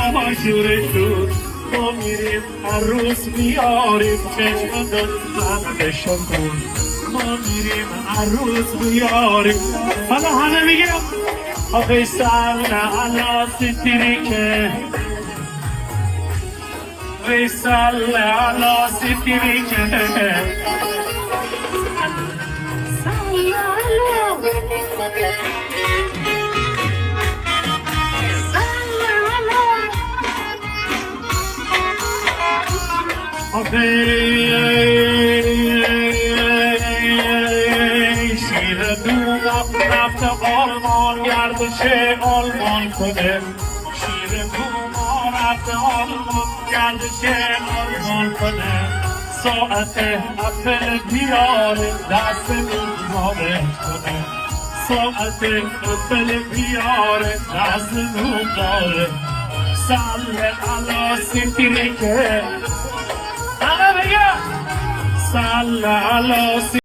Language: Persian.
آشورشون ما میریم عروس میاریم چشم داد زن کن ما میریم عروس میاریم حالا همه میگیم آقای سلم علا ستیریکه ویسال علا ستیریکه شیر دوغم رفت آلمان گردش آلمان کنه شیر دوغم رفت آلمان گردش آلمان کنه ساعت اپل بیاره دست وارد کنه ساعت اپل بیاره دست وارد سال علا ستیریکه همه بگه سال علا